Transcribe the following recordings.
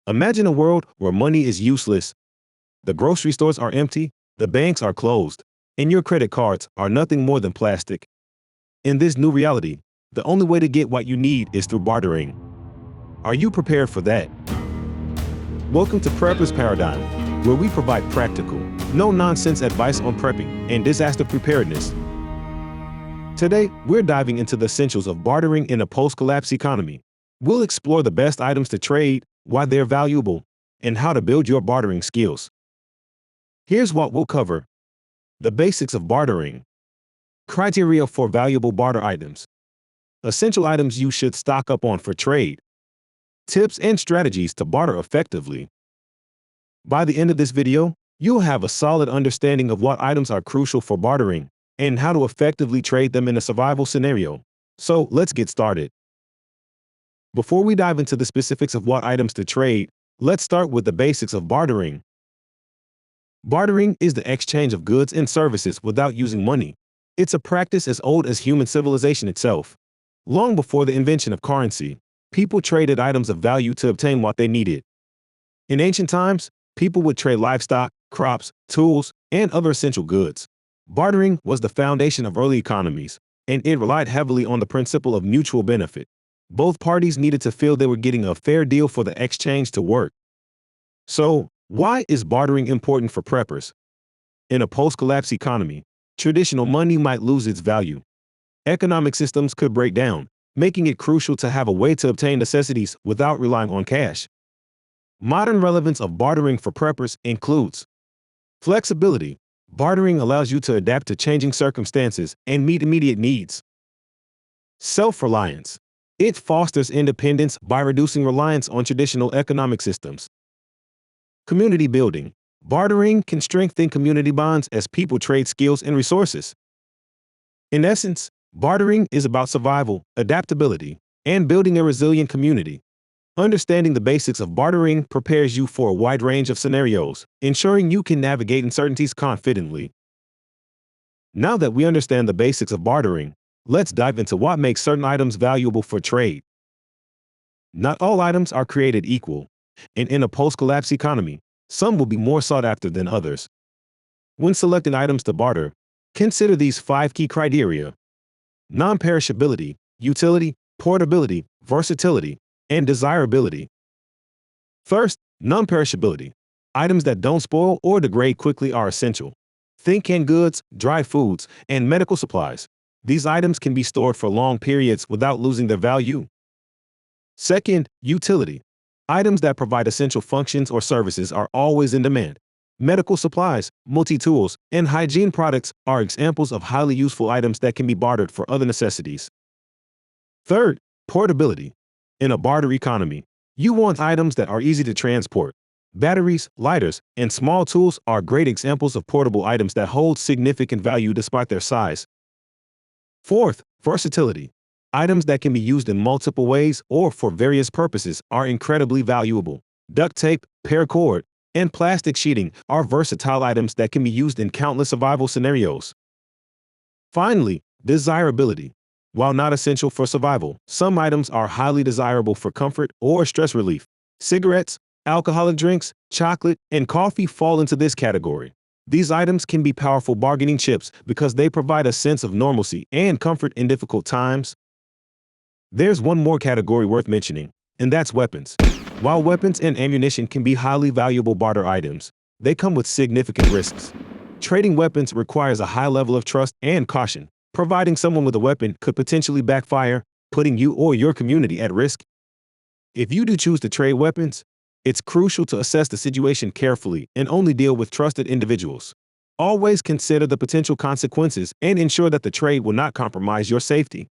Imagine a world where money is useless, the grocery stores are empty, the banks are closed, and your credit cards are nothing more than plastic. In this new reality, the only way to get what you need is through bartering. Are you prepared for that? Welcome to Prepper's Paradigm, where we provide practical, no-nonsense advice on prepping and disaster preparedness. Today, we're diving into the essentials of bartering in a post-collapse economy. We'll explore the best items to trade, why they're valuable, and how to build your bartering skills. Here's what we'll cover. The basics of bartering. Criteria for valuable barter items. Essential items you should stock up on for trade. Tips and strategies to barter effectively. By the end of this video, you'll have a solid understanding of what items are crucial for bartering and how to effectively trade them in a survival scenario. So let's get started. Before we dive into the specifics of what items to trade, let's start with the basics of bartering. Bartering is the exchange of goods and services without using money. It's a practice as old as human civilization itself. Long before the invention of currency, people traded items of value to obtain what they needed. In ancient times, people would trade livestock, crops, tools, and other essential goods. Bartering was the foundation of early economies, and it relied heavily on the principle of mutual benefit. Both parties needed to feel they were getting a fair deal for the exchange to work. So, why is bartering important for preppers? In a post-collapse economy, traditional money might lose its value. Economic systems could break down, making it crucial to have a way to obtain necessities without relying on cash. Modern relevance of bartering for preppers includes flexibility. Bartering allows you to adapt to changing circumstances and meet immediate needs. Self-reliance. It fosters independence by reducing reliance on traditional economic systems. Community building. Bartering can strengthen community bonds as people trade skills and resources. In essence, bartering is about survival, adaptability, and building a resilient community. Understanding the basics of bartering prepares you for a wide range of scenarios, ensuring you can navigate uncertainties confidently. Now that we understand the basics of bartering, let's dive into what makes certain items valuable for trade. Not all items are created equal, and in a post-collapse economy, some will be more sought after than others. When selecting items to barter, consider these 5 key criteria: non-perishability, utility, portability, versatility, and desirability. First, non-perishability. Items that don't spoil or degrade quickly are essential. Think canned goods, dry foods, and medical supplies. These items can be stored for long periods without losing their value. Second, utility. Items that provide essential functions or services are always in demand. Medical supplies, multi-tools, and hygiene products are examples of highly useful items that can be bartered for other necessities. Third, portability. In a barter economy, you want items that are easy to transport. Batteries, lighters, and small tools are great examples of portable items that hold significant value despite their size. Fourth, versatility. Items that can be used in multiple ways or for various purposes are incredibly valuable. Duct tape, paracord, and plastic sheeting are versatile items that can be used in countless survival scenarios. Finally, desirability. While not essential for survival, some items are highly desirable for comfort or stress relief. Cigarettes, alcoholic drinks, chocolate, and coffee fall into this category. These items can be powerful bargaining chips because they provide a sense of normalcy and comfort in difficult times. There's one more category worth mentioning, and that's weapons. While weapons and ammunition can be highly valuable barter items, they come with significant risks. Trading weapons requires a high level of trust and caution. Providing someone with a weapon could potentially backfire, putting you or your community at risk. If you do choose to trade weapons, it's crucial to assess the situation carefully and only deal with trusted individuals. Always consider the potential consequences and ensure that the trade will not compromise your safety.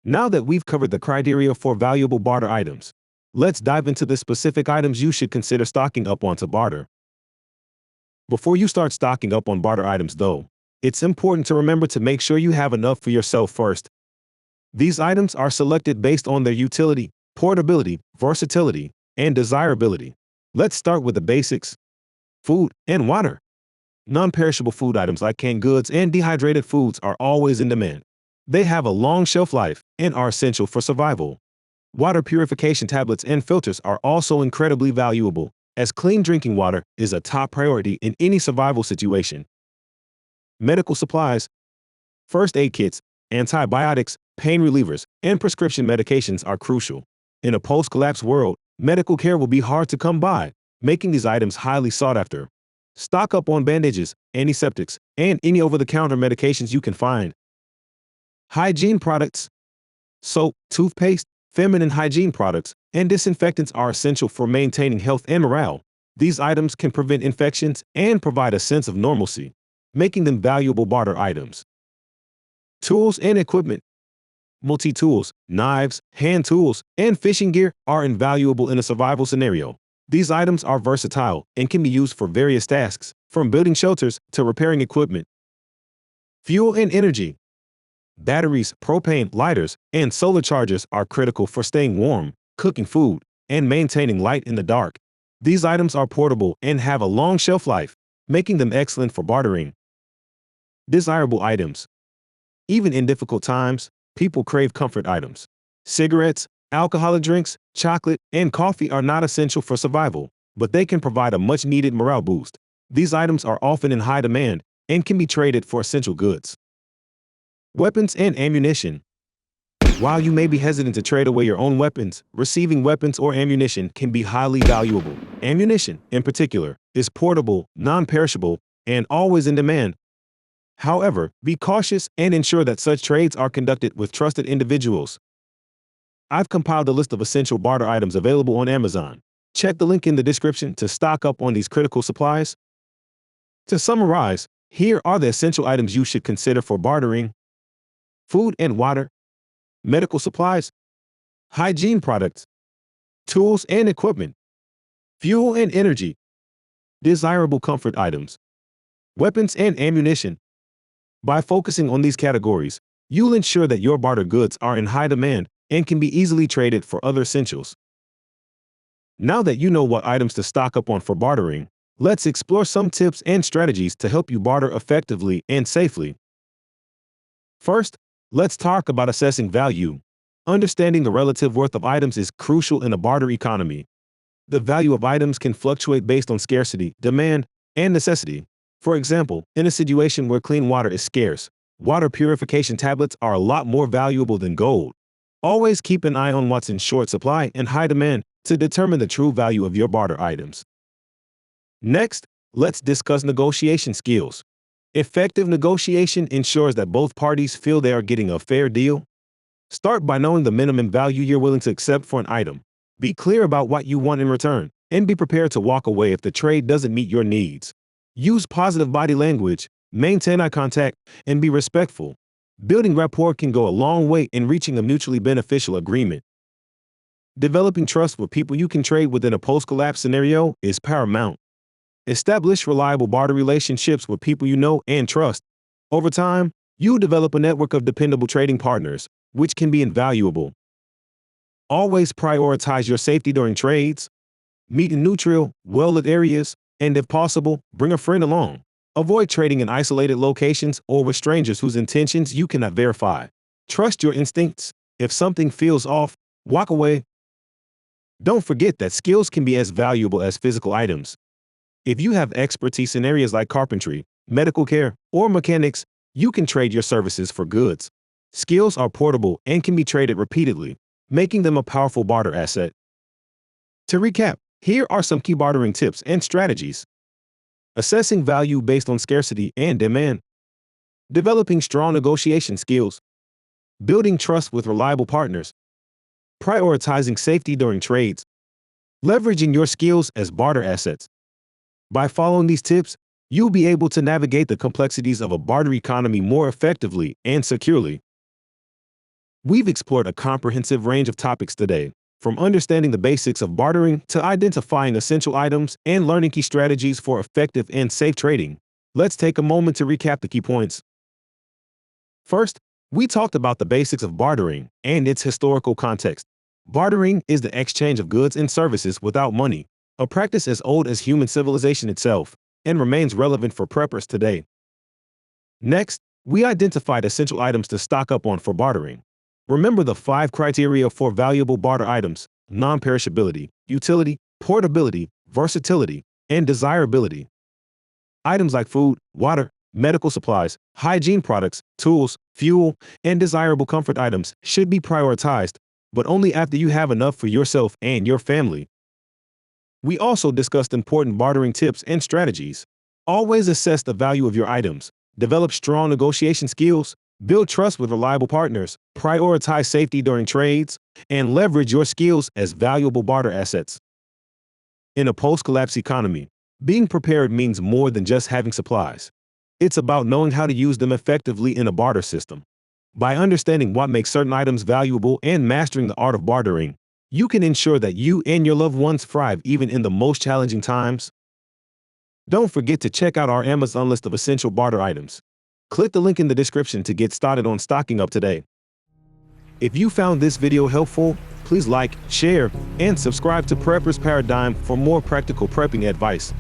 Now that we've covered the criteria for valuable barter items, let's dive into the specific items you should consider stocking up on to barter. Before you start stocking up on barter items, though, it's important to remember to make sure you have enough for yourself first. These items are selected based on their utility, portability, versatility, and desirability. Let's start with the basics: food and water. Non-perishable food items like canned goods and dehydrated foods are always in demand. They have a long shelf life and are essential for survival. Water purification tablets and filters are also incredibly valuable, as clean drinking water is a top priority in any survival situation. Medical supplies, first aid kits, antibiotics, pain relievers, and prescription medications are crucial. In a post-collapse world, medical care will be hard to come by, making these items highly sought after. Stock up on bandages, antiseptics, and any over-the-counter medications you can find. Hygiene products, soap, toothpaste, feminine hygiene products, and disinfectants are essential for maintaining health and morale. These items can prevent infections and provide a sense of normalcy, making them valuable barter items. Tools and equipment, multi-tools, knives, hand tools, and fishing gear are invaluable in a survival scenario. These items are versatile and can be used for various tasks, from building shelters to repairing equipment. Fuel and energy, batteries, propane, lighters, and solar chargers are critical for staying warm, cooking food, and maintaining light in the dark. These items are portable and have a long shelf life, making them excellent for bartering. Desirable items. Even in difficult times, people crave comfort items. Cigarettes, alcoholic drinks, chocolate, and coffee are not essential for survival, but they can provide a much-needed morale boost. These items are often in high demand and can be traded for essential goods. Weapons and ammunition. While you may be hesitant to trade away your own weapons, receiving weapons or ammunition can be highly valuable. Ammunition, in particular, is portable, non-perishable, and always in demand. However, be cautious and ensure that such trades are conducted with trusted individuals. I've compiled a list of essential barter items available on Amazon. Check the link in the description to stock up on these critical supplies. To summarize, here are the essential items you should consider for bartering: food and water, medical supplies, hygiene products, tools and equipment, fuel and energy, desirable comfort items, weapons and ammunition. By focusing on these categories, you'll ensure that your barter goods are in high demand and can be easily traded for other essentials. Now that you know what items to stock up on for bartering, let's explore some tips and strategies to help you barter effectively and safely. First, let's talk about assessing value. Understanding the relative worth of items is crucial in a barter economy. The value of items can fluctuate based on scarcity, demand, and necessity. For example, in a situation where clean water is scarce, water purification tablets are a lot more valuable than gold. Always keep an eye on what's in short supply and high demand to determine the true value of your barter items. Next, let's discuss negotiation skills. Effective negotiation ensures that both parties feel they are getting a fair deal. Start by knowing the minimum value you're willing to accept for an item. Be clear about what you want in return, and be prepared to walk away if the trade doesn't meet your needs. Use positive body language, maintain eye contact, and be respectful. Building rapport can go a long way in reaching a mutually beneficial agreement. Developing trust with people you can trade with in a post-collapse scenario is paramount. Establish reliable barter relationships with people you know and trust. Over time, you develop a network of dependable trading partners, which can be invaluable. Always prioritize your safety during trades. Meet in neutral, well-lit areas, and if possible, bring a friend along. Avoid trading in isolated locations or with strangers whose intentions you cannot verify. Trust your instincts. If something feels off, walk away. Don't forget that skills can be as valuable as physical items. If you have expertise in areas like carpentry, medical care, or mechanics, you can trade your services for goods. Skills are portable and can be traded repeatedly, making them a powerful barter asset. To recap, here are some key bartering tips and strategies. Assessing value based on scarcity and demand. Developing strong negotiation skills. Building trust with reliable partners. Prioritizing safety during trades. Leveraging your skills as barter assets. By following these tips, you'll be able to navigate the complexities of a barter economy more effectively and securely. We've explored a comprehensive range of topics today, from understanding the basics of bartering to identifying essential items and learning key strategies for effective and safe trading. Let's take a moment to recap the key points. First, we talked about the basics of bartering and its historical context. Bartering is the exchange of goods and services without money, a practice as old as human civilization itself, and remains relevant for preppers today. Next, we identified essential items to stock up on for bartering. Remember the 5 criteria for valuable barter items: non-perishability, utility, portability, versatility, and desirability. Items like food, water, medical supplies, hygiene products, tools, fuel, and desirable comfort items should be prioritized, but only after you have enough for yourself and your family. We also discussed important bartering tips and strategies. Always assess the value of your items, develop strong negotiation skills, build trust with reliable partners, prioritize safety during trades, and leverage your skills as valuable barter assets. In a post-collapse economy, being prepared means more than just having supplies. It's about knowing how to use them effectively in a barter system. By understanding what makes certain items valuable and mastering the art of bartering, you can ensure that you and your loved ones thrive even in the most challenging times. Don't forget to check out our Amazon list of essential barter items. Click the link in the description to get started on stocking up today. If you found this video helpful, please like, share, and subscribe to Prepper's Paradigm for more practical prepping advice.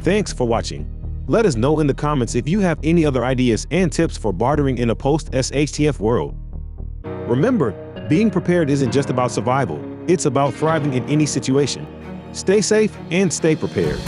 Thanks for watching. Let us know in the comments if you have any other ideas and tips for bartering in a post-SHTF world. Remember, being prepared isn't just about survival, it's about thriving in any situation. Stay safe and stay prepared.